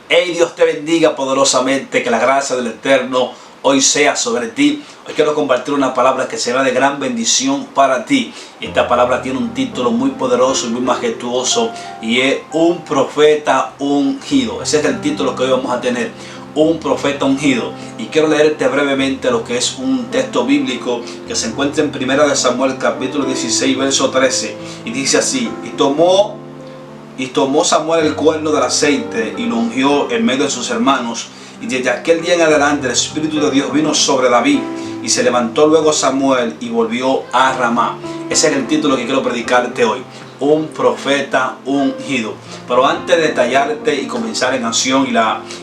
Hey, Dios te bendiga poderosamente, que la gracia del Eterno hoy sea sobre ti. Hoy quiero compartir una palabra que será de gran bendición para ti. Esta palabra tiene un título muy poderoso y muy majestuoso y es un profeta ungido. Ese es el título que hoy vamos a tener, un profeta ungido. Y quiero leerte brevemente lo que es un texto bíblico que se encuentra en 1 Samuel capítulo 16 verso 13 y dice así: Y tomó Samuel el cuerno del aceite y lo ungió en medio de sus hermanos. Y desde aquel día en adelante el Espíritu de Dios vino sobre David. Y se levantó luego Samuel y volvió a Ramá. Ese es el título que quiero predicarte hoy. Un profeta ungido. Pero antes de detallarte y comenzar en acción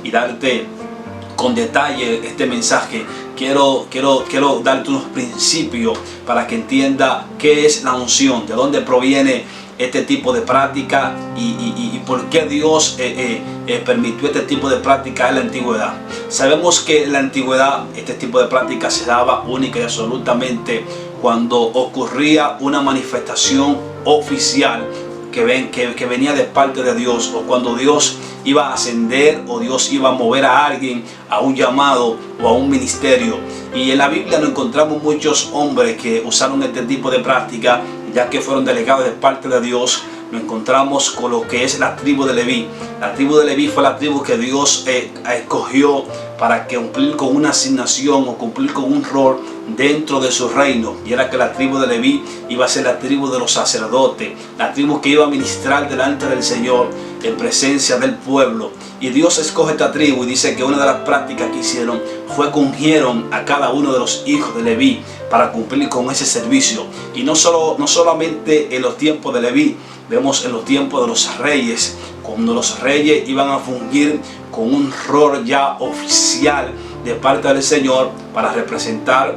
y darte con detalle este mensaje, quiero darte unos principios para que entienda qué es la unción, de dónde proviene este tipo de práctica y por qué Dios permitió este tipo de práctica en la antigüedad. Sabemos que en la antigüedad este tipo de práctica se daba única y absolutamente cuando ocurría una manifestación oficial que venía de parte de Dios, o cuando Dios iba a ascender o Dios iba a mover a alguien a un llamado o a un ministerio. Y en la Biblia nos encontramos muchos hombres que usaron este tipo de práctica, ya que fueron delegados de parte de Dios. Nos encontramos con lo que es la tribu de Leví. La tribu de Leví fue la tribu que Dios escogió para cumplir con una asignación o cumplir con un rol dentro de su reino, y era que la tribu de Leví iba a ser la tribu de los sacerdotes, la tribu que iba a ministrar delante del Señor en presencia del pueblo. Y Dios escoge esta tribu y dice que una de las prácticas que hicieron fue que ungieron a cada uno de los hijos de Leví para cumplir con ese servicio. Y no solamente en los tiempos de Leví, vemos en los tiempos de los reyes, cuando los reyes iban a fungir con un rol ya oficial de parte del Señor para representar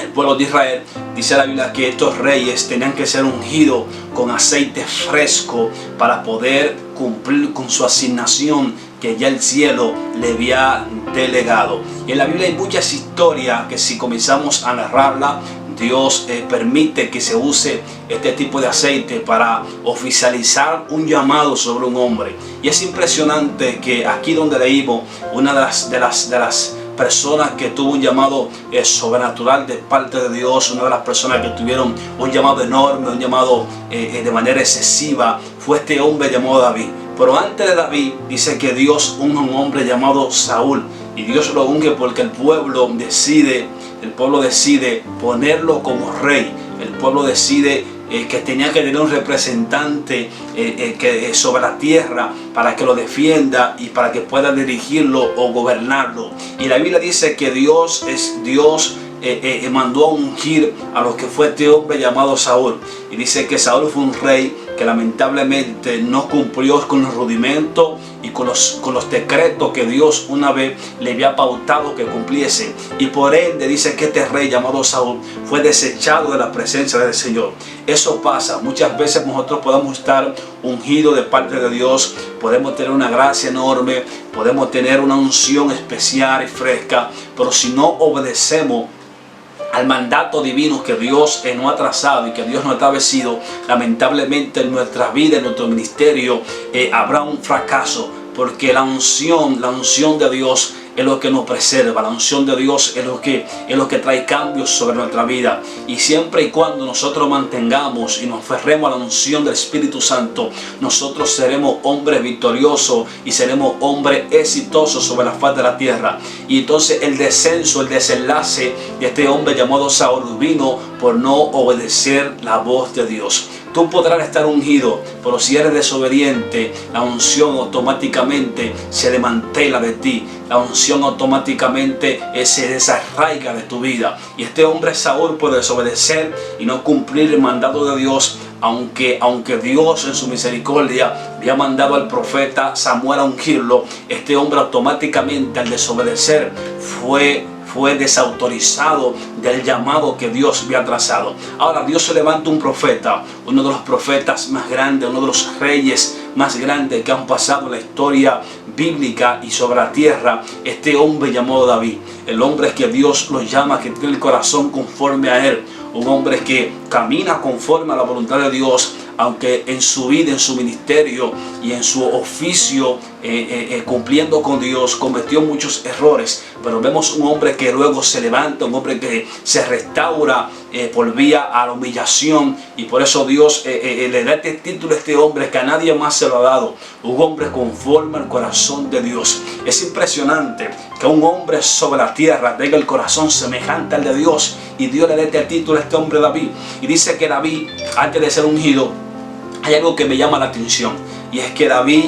el pueblo de Israel. Dice la Biblia que estos reyes tenían que ser ungidos con aceite fresco para poder cumplir con su asignación que ya el cielo le había delegado. Y en la Biblia hay muchas historias que, si comenzamos a narrarla, Dios permite que se use este tipo de aceite para oficializar un llamado sobre un hombre. Y es impresionante que aquí donde leímos, una de las personas que tuvo un llamado sobrenatural de parte de Dios, una de las personas que tuvieron un llamado enorme, un llamado de manera excesiva, fue este hombre llamado David. Pero antes de David dice que Dios unge a un hombre llamado Saúl, y Dios lo unge porque el pueblo decide ponerlo como rey. El pueblo decide que tenía que tener un representante sobre la tierra para que lo defienda y para que pueda dirigirlo o gobernarlo. Y la Biblia dice que Dios mandó a ungir a lo que fue este hombre llamado Saúl. Y dice que Saúl fue un rey que lamentablemente no cumplió con los rudimentos y con los decretos que Dios una vez le había pautado que cumpliese. Y por ende dice que este rey llamado Saúl fue desechado de la presencia del Señor. Eso pasa. Muchas veces nosotros podemos estar ungidos de parte de Dios, podemos tener una gracia enorme, podemos tener una unción especial y fresca, pero si no obedecemos al mandato divino que Dios nos ha trazado y que Dios nos ha establecido, lamentablemente en nuestra vida, en nuestro ministerio, habrá un fracaso, porque la unción de Dios es lo que nos preserva. La unción de Dios es lo que trae cambios sobre nuestra vida. Y siempre y cuando nosotros mantengamos y nos aferremos a la unción del Espíritu Santo, nosotros seremos hombres victoriosos y seremos hombres exitosos sobre la faz de la tierra. Y entonces el desenlace de este hombre llamado Saúl vino por no obedecer la voz de Dios. Tú podrás estar ungido, pero si eres desobediente, la unción automáticamente se desmantela de ti. La unción automáticamente se desarraiga de tu vida. Y este hombre Saúl, por desobedecer y no cumplir el mandato de Dios, aunque Dios en su misericordia había mandado al profeta Samuel a ungirlo, este hombre automáticamente, al desobedecer, fue desautorizado del llamado que Dios había trazado. Ahora Dios se levanta un profeta, uno de los profetas más grandes, uno de los reyes más grandes que han pasado en la historia bíblica y sobre la tierra. Este hombre llamado David, el hombre que Dios lo llama, que tiene el corazón conforme a él, un hombre que camina conforme a la voluntad de Dios, aunque en su vida, en su ministerio y en su oficio cumpliendo con Dios, cometió muchos errores, pero vemos un hombre que luego se levanta, un hombre que se restaura por vía a la humillación, y por eso Dios le da este título a este hombre que a nadie más se lo ha dado, un hombre conforme al corazón de Dios. Es impresionante que un hombre sobre la tierra tenga el corazón semejante al de Dios, y Dios le da este título a este hombre David. Y dice que David, antes de ser ungido, hay algo que me llama la atención, y es que David,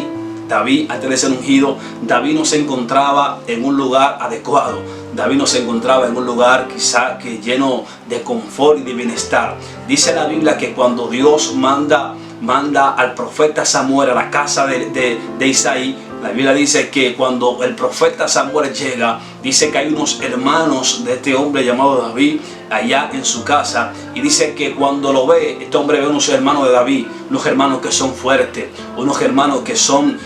antes de ser ungido, David no se encontraba en un lugar adecuado. David no se encontraba en un lugar quizá que lleno de confort y de bienestar. Dice la Biblia que cuando Dios manda al profeta Samuel a la casa de Isaí, la Biblia dice que cuando el profeta Samuel llega, dice que hay unos hermanos de este hombre llamado David allá en su casa, y dice que cuando lo ve, este hombre ve unos hermanos de David, unos hermanos que son fuertes, unos hermanos que son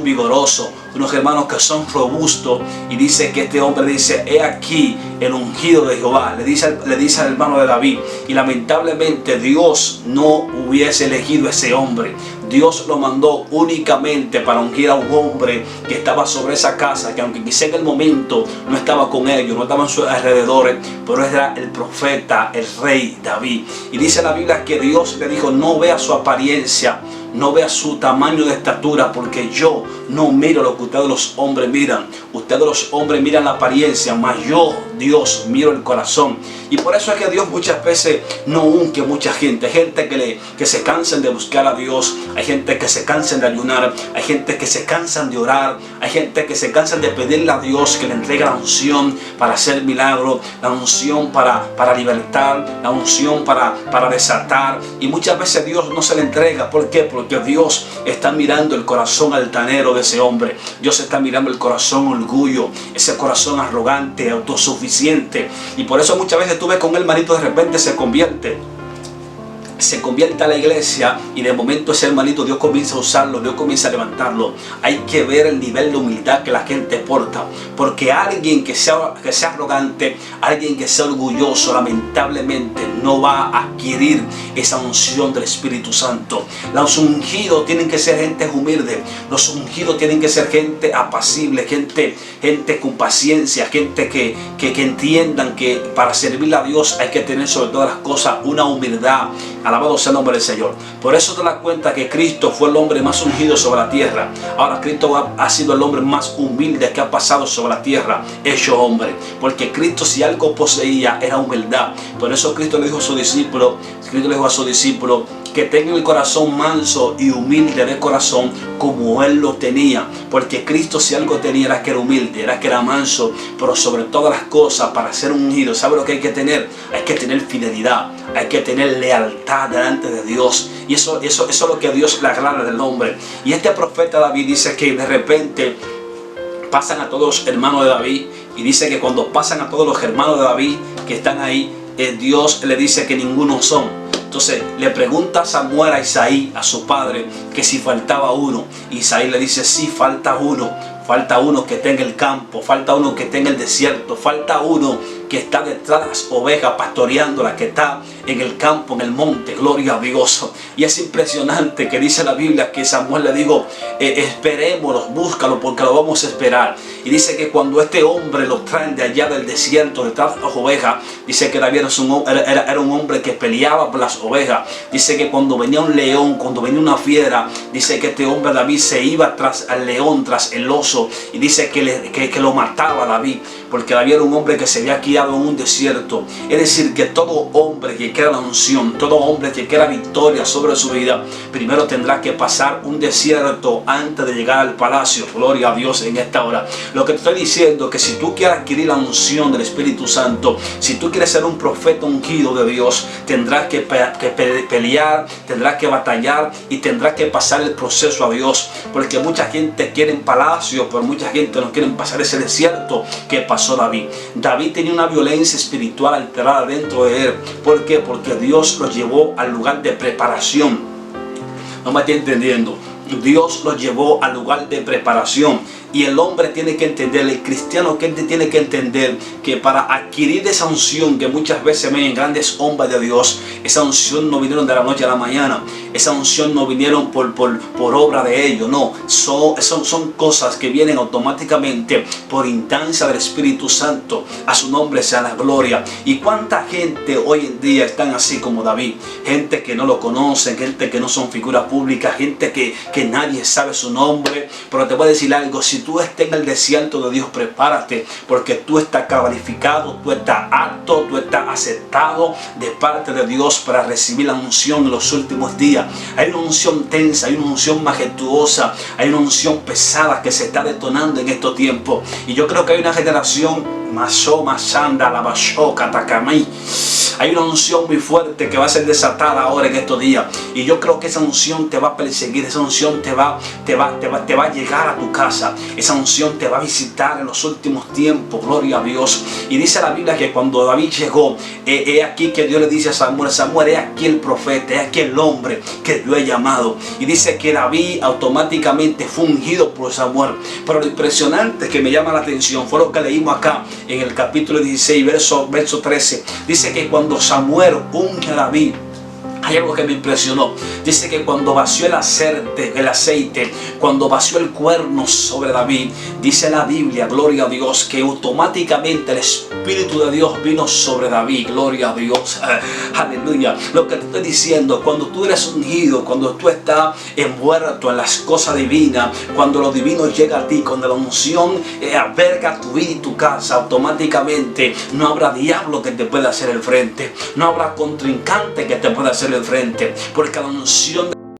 vigorosos, unos hermanos que son robustos, y dice que este hombre dice: he aquí el ungido de Jehová, le dice al hermano de David. Y lamentablemente Dios no hubiese elegido a ese hombre. Dios lo mandó únicamente para ungir a un hombre que estaba sobre esa casa, que aunque quizá en el momento no estaba con ellos, no estaba en sus alrededores, pero era el profeta, el rey David. Y dice la Biblia que Dios le dijo: no vea su apariencia, no vea su tamaño de estatura, porque yo no miro lo que ustedes los hombres miran. Ustedes los hombres miran la apariencia, mas yo, Dios, miro el corazón. Y por eso es que Dios muchas veces no unge mucha gente. Hay gente que se cansan de buscar a Dios, hay gente que se cansan de ayunar, hay gente que se cansan de orar, hay gente que se cansan de pedirle a Dios que le entregue la unción para hacer milagros, la unción para libertar, la unción para desatar. Y muchas veces Dios no se le entrega. ¿Por qué? Porque Dios está mirando el corazón altanero de ese hombre. Dios está mirando el corazón orgullo, ese corazón arrogante, autosuficiente. Y por eso muchas veces tú ves con el hermanito de repente se convierte a la iglesia, y de momento ese hermanito Dios comienza a usarlo, Dios comienza a levantarlo. Hay que ver el nivel de humildad que la gente porta, porque alguien que sea arrogante, alguien que sea orgulloso, lamentablemente no va a adquirir esa unción del Espíritu Santo. Los ungidos tienen que ser gente humilde, los ungidos tienen que ser gente apacible, gente con paciencia, gente que entiendan que para servir a Dios hay que tener sobre todas las cosas una humildad. Alabado sea el nombre del Señor. Por eso te das cuenta que Cristo fue el hombre más ungido sobre la tierra. Ahora Cristo ha sido el hombre más humilde que ha pasado sobre la tierra, hecho hombre. Porque Cristo, si algo poseía, era humildad. Por eso Cristo le dijo a su discípulo, que tenga el corazón manso y humilde de corazón como Él lo tenía. Porque Cristo, si algo tenía, era que era humilde, era que era manso. Pero sobre todas las cosas, para ser ungido, ¿sabe lo que hay que tener? Hay que tener fidelidad, hay que tener lealtad delante de Dios. Y eso es lo que a Dios le agrada del hombre. Y este profeta David dice que de repente pasan a todos los hermanos de David, y dice que cuando pasan a todos los hermanos de David que están ahí, Dios le dice que ninguno son. Entonces le pregunta Samuel a Isaí, a su padre, que si faltaba uno. Isaí le dice: sí, falta uno que esté en el campo, falta uno que esté en el desierto, falta uno que está detrás de las ovejas pastoreándolas, que está en el campo, en el monte. Gloria a Dios. Y es impresionante que dice la Biblia que Samuel le dijo: esperémoslo, búscalo, porque lo vamos a esperar. Y dice que cuando este hombre lo traen de allá del desierto, detrás de las ovejas, dice que David era un hombre que peleaba por las ovejas. Dice que cuando venía un león, cuando venía una fiera, dice que este hombre David se iba tras al león, tras el oso, y dice que lo mataba a David, porque David era un hombre que se había criado en un desierto. Es decir, que todo hombre que quiera la unción, todo hombre que quiera victoria sobre su vida, primero tendrá que pasar un desierto antes de llegar al palacio. Gloria a Dios en esta hora. Lo que te estoy diciendo es que si tú quieres adquirir la unción del Espíritu Santo, si tú quieres ser un profeta ungido de Dios, tendrás que pelear, tendrás que batallar y tendrás que pasar el proceso a Dios. Porque mucha gente quiere en palacio, pero mucha gente no quiere pasar ese desierto que pasó David. David tenía una violencia espiritual alterada dentro de él. ¿Por qué? Porque Dios lo llevó al lugar de preparación. No me está entendiendo. Dios lo llevó al lugar de preparación. Y el hombre tiene que entender, el cristiano tiene que entender que para adquirir esa unción que muchas veces ven en grandes hombres de Dios, esa unción no vinieron de la noche a la mañana, esa unción no vinieron por obra de ellos, no, son cosas que vienen automáticamente por instancia del Espíritu Santo. A su nombre sea la gloria. Y cuánta gente hoy en día están así como David, gente que no lo conocen, gente que no son figuras públicas, gente que nadie sabe su nombre. Pero te voy a decir algo, si tú estás en el desierto de Dios, prepárate, porque tú estás calificado, tú estás apto, tú estás aceptado de parte de Dios para recibir la unción en los últimos días. Hay una unción tensa, hay una unción majestuosa, hay una unción pesada que se está detonando en estos tiempos. Y yo creo que hay una generación hay una unción muy fuerte que va a ser desatada ahora en estos días. Y yo creo que esa unción te va a perseguir, esa unción te va a llegar a tu casa, esa unción te va a visitar en los últimos tiempos, gloria a Dios. Y dice la Biblia que cuando David llegó, he aquí que Dios le dice a Samuel, he aquí el profeta, he aquí el hombre que yo he llamado. Y dice que David automáticamente fue ungido por Samuel. Pero lo impresionante que me llama la atención fue lo que leímos acá en el capítulo 16, verso 13. Dice que cuando Samuel unge a David, hay algo que me impresionó. Dice que cuando vació el aceite, cuando vació el cuerno sobre David, dice la Biblia, gloria a Dios, que automáticamente el Espíritu de Dios vino sobre David, gloria a Dios, aleluya. Lo que te estoy diciendo, cuando tú eres ungido, cuando tú estás envuelto en las cosas divinas, cuando lo divino llega a ti, cuando la unción alberga tu vida y tu casa, automáticamente no habrá diablo que te pueda hacer el frente, no habrá contrincante que te pueda hacer el frente, porque la unción